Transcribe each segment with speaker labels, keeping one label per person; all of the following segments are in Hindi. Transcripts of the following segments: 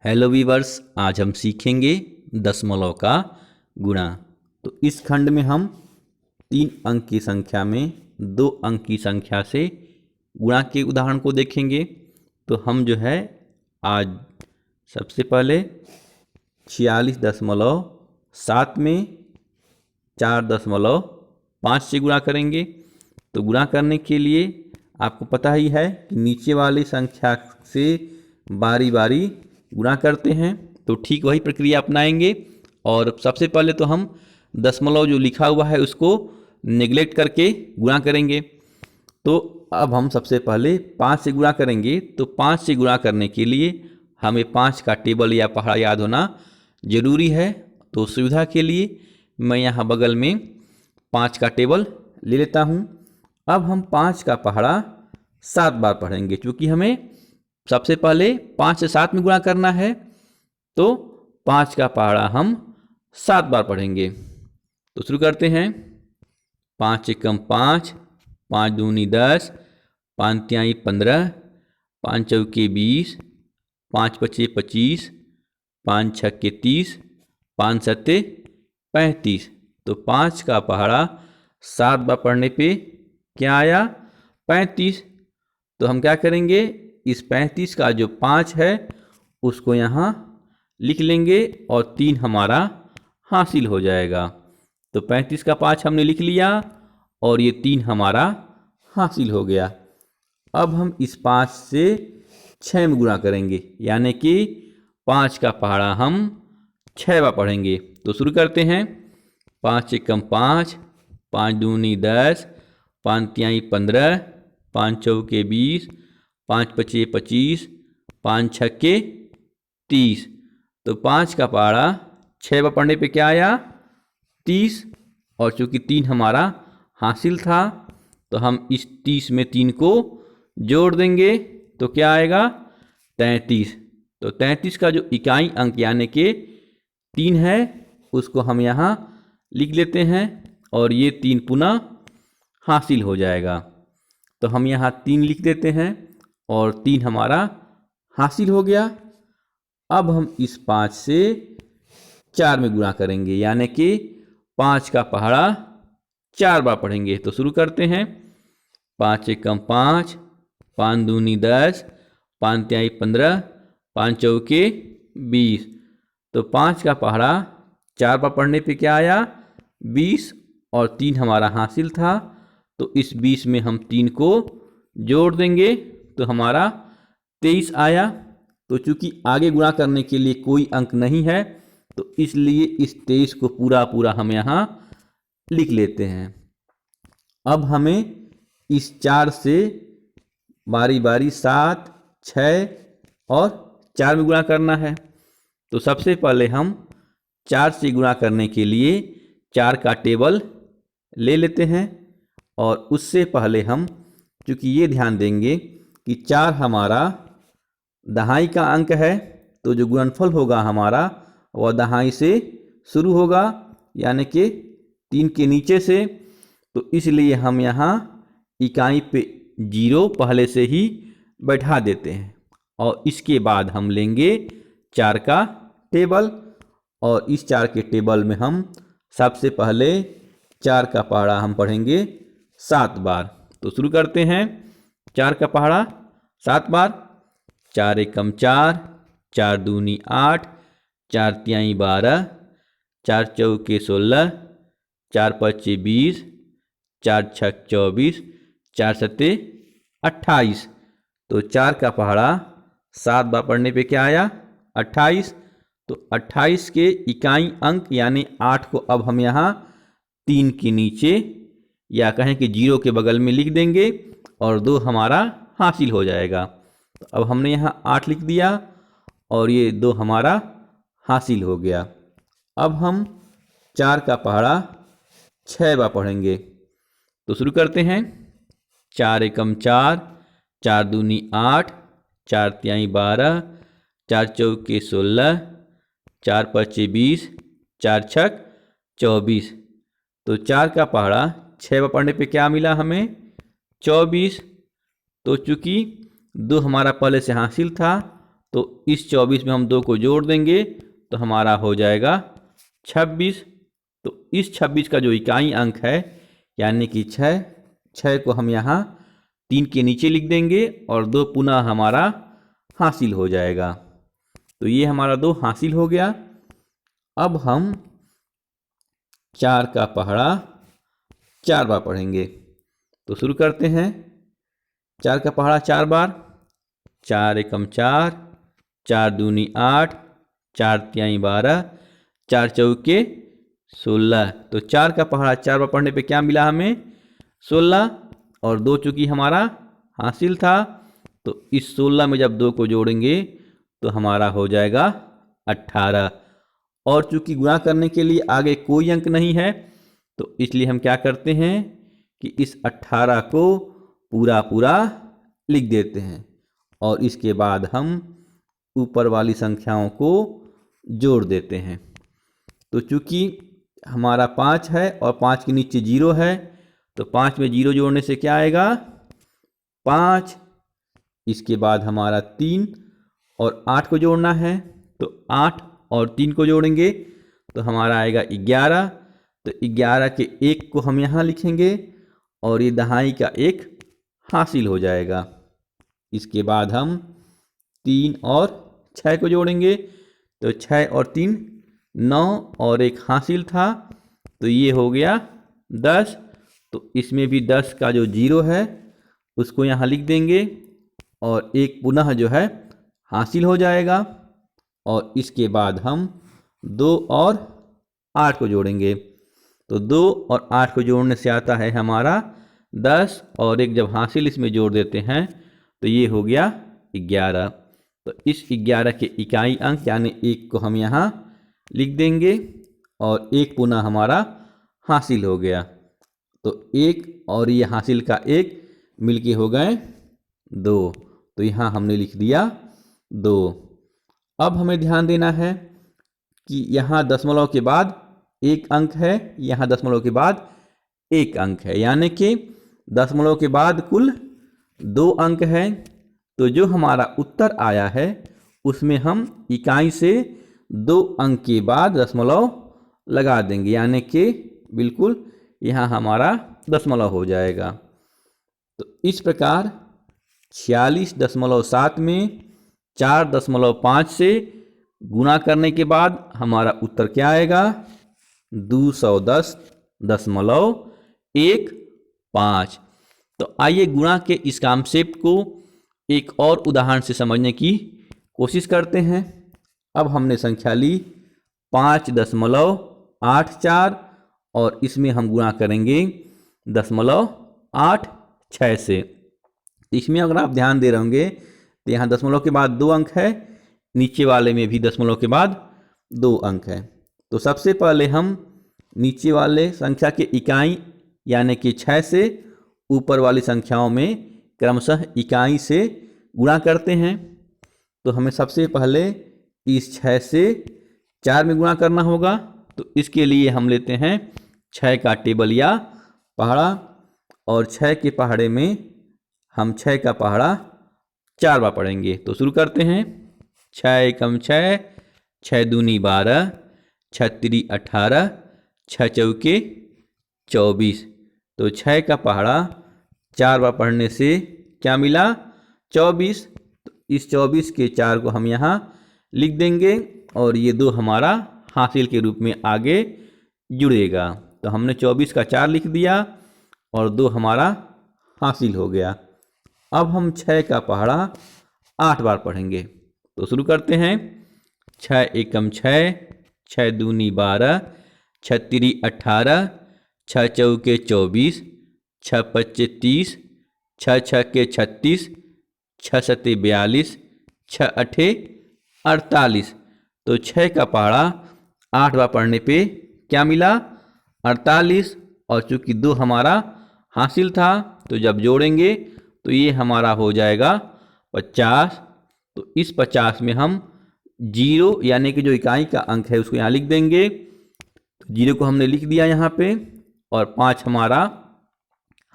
Speaker 1: हेलो वीवर्स, आज हम सीखेंगे दशमलव का गुणा। तो इस खंड में हम 3 अंक की संख्या में 2 अंक की संख्या से गुणा के उदाहरण को देखेंगे। तो हम जो है आज सबसे पहले 46.7 में 4.5 से गुणा करेंगे। तो गुणा करने के लिए आपको पता ही है कि नीचे वाली संख्या से बारी बारी गुणा करते हैं, तो ठीक वही प्रक्रिया अपनाएंगे। और सबसे पहले तो हम दशमलव जो लिखा हुआ है उसको नेग्लेक्ट करके गुणा करेंगे। तो अब हम सबसे पहले 5 से गुणा करेंगे। तो 5 से गुणा करने के लिए हमें 5 का टेबल या पहाड़ा याद होना ज़रूरी है। तो सुविधा के लिए मैं यहाँ बगल में 5 का टेबल ले लेता हूँ। अब हम 5 का पहाड़ा 7 बार पढ़ेंगे, क्योंकि हमें सबसे पहले 5 से 7 में गुणा करना है। तो 5 का पहाड़ा हम 7 बार पढ़ेंगे। तो शुरू करते हैं। 5 एकम 5, 5 दूनी 10, 5 तिहाई 15, 5 चौके 20, 5 पचे 25, 5 छक्के 30, 5 सत्ते 35। तो 5 का पहाड़ा 7 बार पढ़ने पे क्या आया? 35। तो हम क्या करेंगे, इस 35 का जो 5 है उसको यहाँ लिख लेंगे और 3 हमारा हासिल हो जाएगा। तो 35 का 5 हमने लिख लिया और ये 3 हमारा हासिल हो गया। अब हम इस 5 से 6 में गुणा करेंगे, यानी कि 5 का पहाड़ा हम 6 बार पढ़ेंगे। तो शुरू करते हैं। 5 एकम 5, 5 दूनी 10, 5 तिहाई 15, 5 चौके 20, 5 पचे 25, 5 छक्के 30। तो 5 का पहाड़ा 6 बार पढ़ने पे क्या आया? 30। और चूंकि 3 हमारा हासिल था तो हम इस 30 में 3 को जोड़ देंगे, तो क्या आएगा? 33। तो 33 का जो इकाई अंक यानी कि 3 है उसको हम यहाँ लिख लेते हैं और ये 3 पुनः हासिल हो जाएगा। तो हम यहाँ 3 लिख देते हैं और 3 हमारा हासिल हो गया। अब हम इस 5 से 4 में गुणा करेंगे, यानी कि 5 का पहाड़ा 4 बार पढ़ेंगे। तो शुरू करते हैं। 5 एकम 5, 5 दूनी 10, 5 तिहाई 15, 5 चौके 20। तो 5 का पहाड़ा 4 बार पढ़ने पे क्या आया? 20। और 3 हमारा हासिल था, तो इस 20 में हम 3 को जोड़ देंगे, तो हमारा 23 आया। तो चूंकि आगे गुणा करने के लिए कोई अंक नहीं है, तो इसलिए इस 23 को पूरा पूरा हम यहाँ लिख लेते हैं। अब हमें इस 4 से बारी बारी 7, 6 और 4 में गुणा करना है। तो सबसे पहले हम 4 से गुणा करने के लिए 4 का टेबल ले लेते हैं। और उससे पहले हम चूँकि ये ध्यान देंगे कि 4 हमारा दहाई का अंक है, तो जो गुणनफल होगा हमारा वह दहाई से शुरू होगा, यानी कि 3 के नीचे से। तो इसलिए हम यहाँ इकाई पे 0 पहले से ही बैठा देते हैं और इसके बाद हम लेंगे 4 का टेबल। और इस 4 के टेबल में हम सबसे पहले 4 का पहाड़ा हम पढ़ेंगे 7 बार। तो शुरू करते हैं। 4 का पहाड़ा 7 बार। 4 एकम 4, 4 दूनी 8, 4 तिहाई 12, 4 चौके 16, 4 पचे 20, 4 छक 24, 4 सत्ते 28। तो 4 का पहाड़ा 7 बार पढ़ने पे क्या आया? 28। तो 28 के इकाई अंक यानी 8 को अब हम यहाँ 3 के नीचे या कहें कि 0 के बगल में लिख देंगे और 2 हमारा हासिल हो जाएगा। तो अब हमने यहाँ 8 लिख दिया और ये 2 हमारा हासिल हो गया। अब हम 4 का पहाड़ा 6 बार पढ़ेंगे। तो शुरू करते हैं। 4 एकम 4, 4 दूनी 8, 4 तिहाई 12, 4 चौके 16, 4 पचे 20, 4 छक 24। तो 4 का पहाड़ा 6 बार पढ़ने पे क्या मिला हमें? 24। तो चूंकि 2 हमारा पहले से हासिल था तो इस 24 में हम 2 को जोड़ देंगे तो हमारा हो जाएगा 26। तो इस 26 का जो इकाई अंक है यानी कि 6 को हम यहाँ 3 के नीचे लिख देंगे और 2 पुनः हमारा हासिल हो जाएगा। तो ये हमारा 2 हासिल हो गया। अब हम 4 का पहाड़ा 4 बार पढ़ेंगे। तो शुरू करते हैं। 4 का पहाड़ा 4 बार। 4 एकम 4, 4 दूनी 8, 4 तिहाई 12, 4 चौके 16। तो 4 का पहाड़ा 4 बार पढ़ने पे क्या मिला हमें? 16 और 2 चूंकि हमारा हासिल था तो इस 16 में जब 2 को जोड़ेंगे तो हमारा हो जाएगा 18। और चूंकि गुणा करने के लिए आगे कोई अंक नहीं है तो इसलिए हम क्या करते हैं कि इस 18 को पूरा पूरा लिख देते हैं और इसके बाद हम ऊपर वाली संख्याओं को जोड़ देते हैं। तो चूंकि हमारा 5 है और 5 के नीचे 0 है तो 5 में 0 जोड़ने से क्या आएगा? 5। इसके बाद हमारा 3 और 8 को जोड़ना है तो 8 और 3 को जोड़ेंगे तो हमारा आएगा 11। तो 11 के 1 को हम यहाँ लिखेंगे और ये दहाई का 1 हासिल हो जाएगा। इसके बाद हम 3 और 6 को जोड़ेंगे तो 6 और 3 9 और 1 हासिल था तो ये हो गया 10। तो इसमें भी 10 का जो 0 है उसको यहाँ लिख देंगे और 1 पुनः जो है हासिल हो जाएगा। और इसके बाद हम 2 और 8 को जोड़ेंगे तो 2 और 8 को जोड़ने से आता है हमारा 10 और 1 जब हासिल इसमें जोड़ देते हैं तो ये हो गया 11। तो इस 11 के इकाई अंक यानी 1 को हम यहाँ लिख देंगे और 1 पुनः हमारा हासिल हो गया। तो 1 और ये हासिल का 1 मिलके हो गए 2। तो यहाँ हमने लिख दिया 2। अब हमें ध्यान देना है कि यहाँ दशमलव के बाद 1 अंक है, यहाँ दशमलव के बाद 1 अंक है, यानी कि दशमलव के बाद कुल 2 अंक है। तो जो हमारा उत्तर आया है उसमें हम इकाई से 2 अंक के बाद दशमलव लगा देंगे, यानी कि बिल्कुल यहाँ हमारा दशमलव हो जाएगा। तो इस प्रकार 46.7 में 4.5 से गुणा करने के बाद हमारा उत्तर क्या आएगा? 210.15। तो आइए गुणा के इस कॉन्सेप्ट को एक और उदाहरण से समझने की कोशिश करते हैं। अब हमने संख्या ली 5.84 और इसमें हम गुणा करेंगे 0.86 से। इसमें अगर आप ध्यान दे रहे होंगे तो यहाँ दशमलव के बाद 2 अंक है, नीचे वाले में भी दशमलव के बाद 2 अंक है। तो सबसे पहले हम नीचे वाले संख्या के इकाई यानी कि 6 से ऊपर वाली संख्याओं में क्रमशः इकाई से गुणा करते हैं। तो हमें सबसे पहले इस 6 से 4 में गुणा करना होगा। तो इसके लिए हम लेते हैं 6 का टेबल या पहाड़ा और 6 के पहाड़े में हम 6 का पहाड़ा 4 बार पढ़ेंगे। तो शुरू करते हैं। 6 एकम 6, 6 दूनी 12, 6 तिरी 18, 6 चौके 24। तो 6 का पहाड़ा 4 बार पढ़ने से क्या मिला? 24। तो इस 24 के 4 को हम यहाँ लिख देंगे और ये 2 हमारा हासिल के रूप में आगे जुड़ेगा। तो हमने 24 का 4 लिख दिया और 2 हमारा हासिल हो गया। अब हम 6 का पहाड़ा 8 बार पढ़ेंगे। तो शुरू करते हैं। 6 एकम 6, 6 दूनी 12, 6 तिरी 18, 6 चौके 24, 6 पच्चे 30, 6 छक्के 36, 6 सत्ते 42, 6 अठे 48। तो 6 का पहाड़ा 8 बार पढ़ने पे क्या मिला? 48। और चूंकि 2 हमारा हासिल था तो जब जोड़ेंगे तो ये हमारा हो जाएगा 50। तो इस 50 में हम 0 यानी कि जो इकाई का अंक है उसको यहाँ लिख देंगे। तो 0 को हमने लिख दिया यहाँ पे और 5 हमारा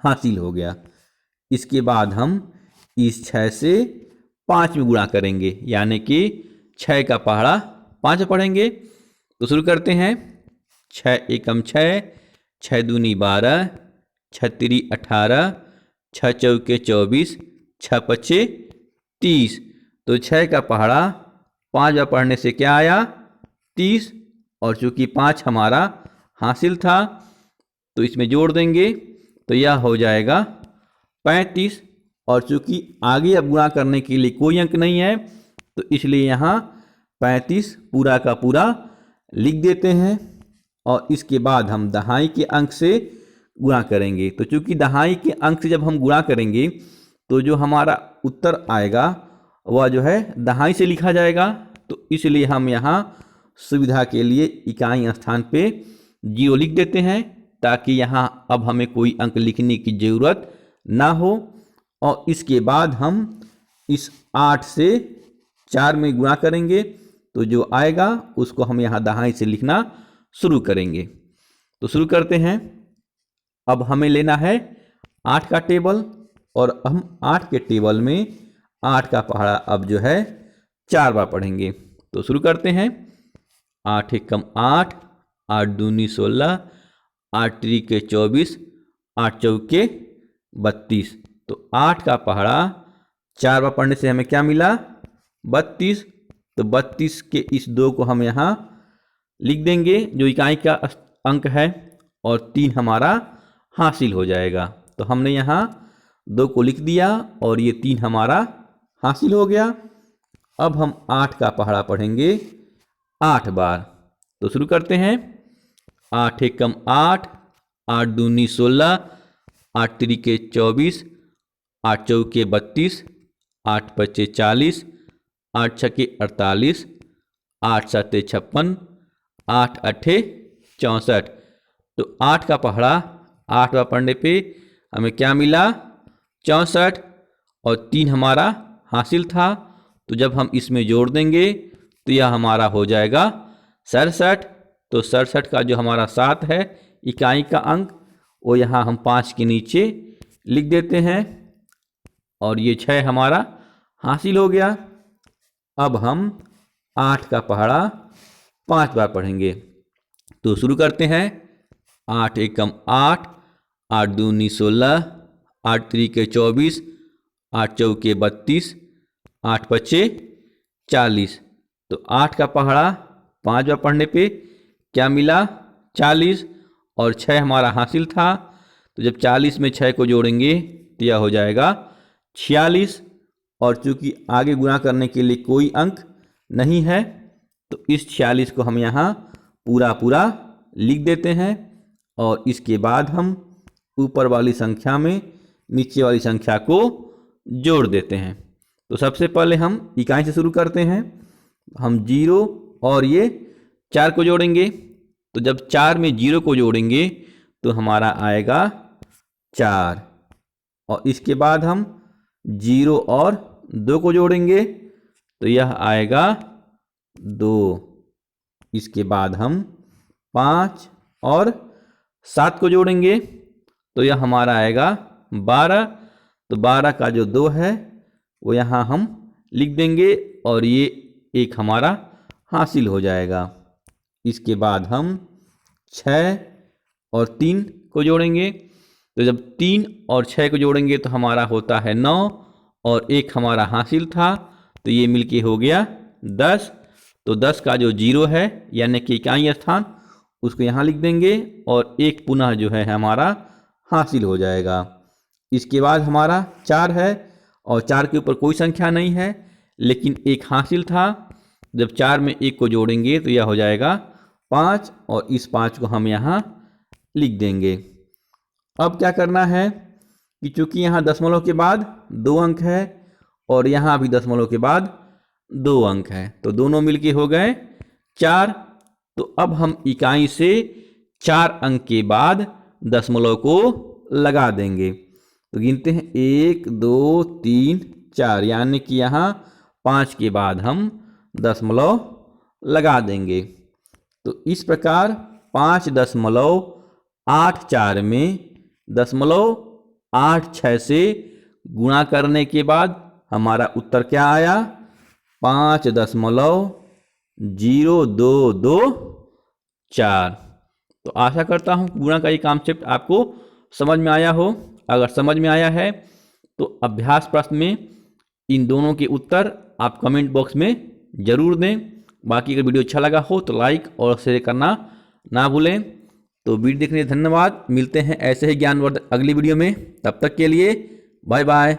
Speaker 1: हासिल हो गया। इसके बाद हम इस 6 से 5 में गुणा करेंगे, यानी कि 6 का पहाड़ा 5 पढ़ेंगे। तो शुरू करते हैं। 6 एकम 6, 6 दूनी 12, 6 तिरी 18, 6 चौके 24, 6 पचे 30। तो 6 का पहाड़ा 5 बार पढ़ने से क्या आया? 30। और चूंकि 5 हमारा हासिल था तो इसमें जोड़ देंगे तो यह हो जाएगा 35। और चूंकि आगे अब गुणा करने के लिए कोई अंक नहीं है तो इसलिए यहाँ 35 पूरा का पूरा लिख देते हैं। और इसके बाद हम दहाई के अंक से गुणा करेंगे। तो चूंकि दहाई के अंक से जब हम गुणा करेंगे तो जो हमारा उत्तर आएगा वह जो है दहाई से लिखा जाएगा। तो इसलिए हम यहाँ सुविधा के लिए इकाई स्थान पे 0 लिख देते हैं, ताकि यहाँ अब हमें कोई अंक लिखने की ज़रूरत ना हो। और इसके बाद हम इस 8 से 4 में गुणा करेंगे तो जो आएगा उसको हम यहाँ दहाई से लिखना शुरू करेंगे। तो शुरू करते हैं। अब हमें लेना है 8 का टेबल और हम 8 के टेबल में 8 का पहाड़ा अब जो है 4 बार पढ़ेंगे। तो शुरू करते हैं। 8 एकम 8, 8 दूनी 16, 8 त्रिके 24, 8 चौके 32। तो 8 का पहाड़ा 4 बार पढ़ने से हमें क्या मिला? 32। तो 32 के इस 2 को हम यहाँ लिख देंगे जो इकाई का अंक है, और 3 हमारा हासिल हो जाएगा। तो हमने यहाँ 2 को लिख दिया और ये 3 हमारा हासिल हो गया। अब हम 8 का पहाड़ा पढ़ेंगे 8 बार। तो शुरू करते हैं। 8 एकम 8, 8 दूनी 16, 8 त्रिके 24, 8 चौके 32, 8 पचे 40, 8 छके 48, 8 सते 56, 8 अठे 64। तो 8 का पहाड़ा 8 बार पढ़ने पे हमें क्या मिला? 64। और 3 हमारा हासिल था, तो जब हम इसमें जोड़ देंगे तो यह हमारा हो जाएगा 67। तो 67 का जो हमारा 7 है इकाई का अंक, वो यहाँ हम 5 के नीचे लिख देते हैं और ये 6 हमारा हासिल हो गया। अब हम 8 का पहाड़ा 5 बार पढ़ेंगे। तो शुरू करते हैं। 8 एकम 8, 8 दूनी 16, 8 त्रिके 24, 8 चौके 32, 8 पचे 40। तो 8 का पहाड़ा 5 बार पढ़ने पे क्या मिला? 40। और 6 हमारा हासिल था, तो जब 40 में 6 को जोड़ेंगे तो यह हो जाएगा 46। और चूंकि आगे गुणा करने के लिए कोई अंक नहीं है तो इस 46 को हम यहाँ पूरा पूरा लिख देते हैं। और इसके बाद हम ऊपर वाली संख्या में नीचे वाली संख्या को जोड़ देते हैं। तो सबसे पहले हम इकाई से शुरू करते हैं। हम 0 और ये 4 को जोड़ेंगे। तो जब 4 में 0 को जोड़ेंगे तो हमारा आएगा 4। और इसके बाद हम 0 और 2 को जोड़ेंगे तो यह आएगा 2। इसके बाद हम 5 और 7 को जोड़ेंगे तो यह हमारा आएगा 12। तो 12 का जो 2 है वो यहाँ हम लिख देंगे और ये 1 हमारा हासिल हो जाएगा। इसके बाद हम 6 और 3 को जोड़ेंगे। तो जब 3 और 6 को जोड़ेंगे तो हमारा होता है 9 और 1 हमारा हासिल था, तो ये मिलके हो गया 10। तो 10 का जो 0 है यानी कि इकाई स्थान, उसको यहाँ लिख देंगे और 1 पुनः जो है हमारा हासिल हो जाएगा। इसके बाद हमारा 4 है और 4 के ऊपर कोई संख्या नहीं है लेकिन 1 हासिल था। जब 4 में 1 को जोड़ेंगे तो यह हो जाएगा 5 और इस 5 को हम यहाँ लिख देंगे। अब क्या करना है कि चूंकि यहाँ दशमलव के बाद 2 अंक है और यहाँ भी दशमलव के बाद 2 अंक है, तो दोनों मिलके हो गए 4। तो अब हम इकाई से 4 अंक के बाद दशमलव को लगा देंगे। तो गिनते हैं 1 2 3 4, यानी कि यहाँ 5 के बाद हम दशमलव लगा देंगे। तो इस प्रकार 5.84 में 0.86 से गुणा करने के बाद हमारा उत्तर क्या आया? 5.0224। तो आशा करता हूँ गुणा का ये कॉन्सेप्ट आपको समझ में आया हो। अगर समझ में आया है तो अभ्यास प्रश्न में इन दोनों के उत्तर आप कमेंट बॉक्स में ज़रूर दें। बाकी अगर वीडियो अच्छा लगा हो तो लाइक और शेयर करना ना भूलें। तो वीडियो देखने के लिए धन्यवाद। मिलते हैं ऐसे ही ज्ञानवर्धक अगली वीडियो में। तब तक के लिए बाय बाय।